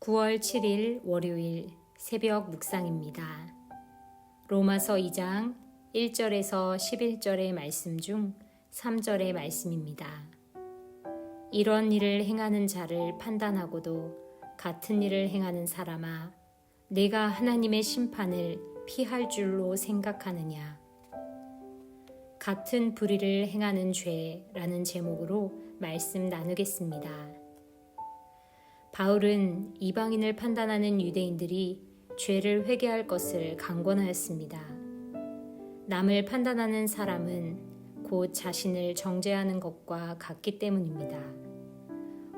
9월 7일 월요일 새벽 묵상입니다. 로마서 2장 1절에서 11절의 말씀 중 3절의 말씀입니다. 이런 일을 행하는 자를 판단하고도 같은 일을 행하는 사람아, 내가 하나님의 심판을 피할 줄로 생각하느냐. 같은 불의를 행하는 죄라는 제목으로 말씀 나누겠습니다. 바울은 이방인을 판단하는 유대인들이 죄를 회개할 것을 강권하였습니다. 남을 판단하는 사람은 곧 자신을 정죄하는 것과 같기 때문입니다.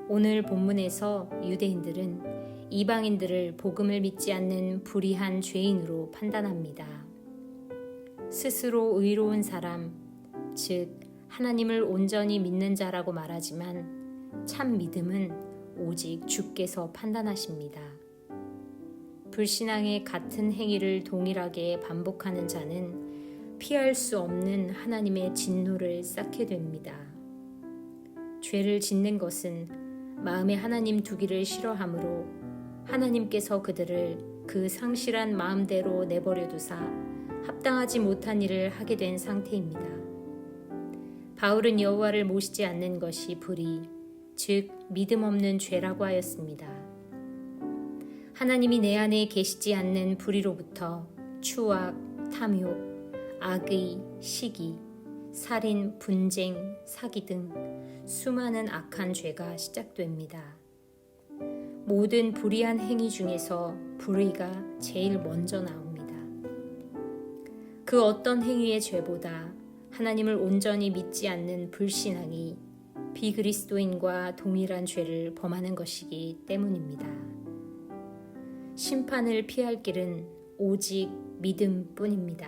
오늘 본문에서 유대인들은 이방인들을 복음을 믿지 않는 불의한 죄인으로 판단합니다. 스스로 의로운 사람, 즉 하나님을 온전히 믿는 자라고 말하지만 참 믿음은 오직 주께서 판단하십니다. 불신앙의 같은 행위를 동일하게 반복하는 자는 피할 수 없는 하나님의 진노를 쌓게 됩니다. 죄를 짓는 것은 마음에 하나님 두기를 싫어하므로 하나님께서 그들을 그 상실한 마음대로 내버려 두사 합당하지 못한 일을 하게 된 상태입니다. 바울은 여호와를 모시지 않는 것이 불의, 즉 믿음 없는 죄라고 하였습니다. 하나님이 내 안에 계시지 않는 불의로부터 추악, 탐욕, 악의, 시기, 살인, 분쟁, 사기 등 수많은 악한 죄가 시작됩니다. 모든 불의한 행위 중에서 불의가 제일 먼저 나옵니다. 그 어떤 행위의 죄보다 하나님을 온전히 믿지 않는 불신앙이 비그리스도인과 동일한 죄를 범하는 것이기 때문입니다. 심판을 피할 길은 오직 믿음뿐입니다.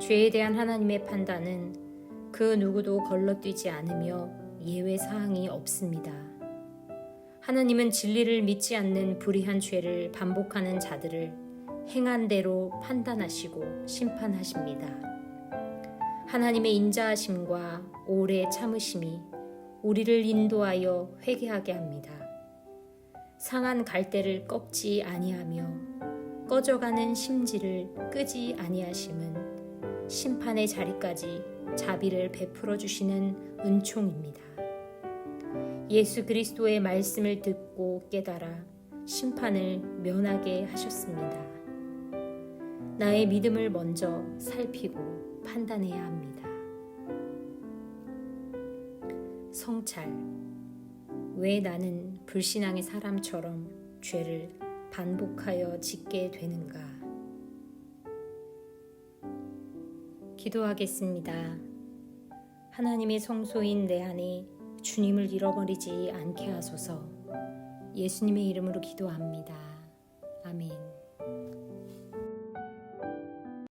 죄에 대한 하나님의 판단은 그 누구도 걸러뛰지 않으며 예외 사항이 없습니다. 하나님은 진리를 믿지 않는 불의한 죄를 반복하는 자들을 행한 대로 판단하시고 심판하십니다. 하나님의 인자하심과 오래 참으심이 우리를 인도하여 회개하게 합니다. 상한 갈대를 꺾지 아니하며 꺼져가는 심지를 끄지 아니하심은 심판의 자리까지 자비를 베풀어 주시는 은총입니다. 예수 그리스도의 말씀을 듣고 깨달아 심판을 면하게 하셨습니다. 나의 믿음을 먼저 살피고 판단해야 합니다. 성찰. 왜 나는 불신앙의 사람처럼 죄를 반복하여 짓게 되는가? 기도하겠습니다. 하나님의 성소인 내 안에 주님을 잃어버리지 않게 하소서. 예수님의 이름으로 기도합니다.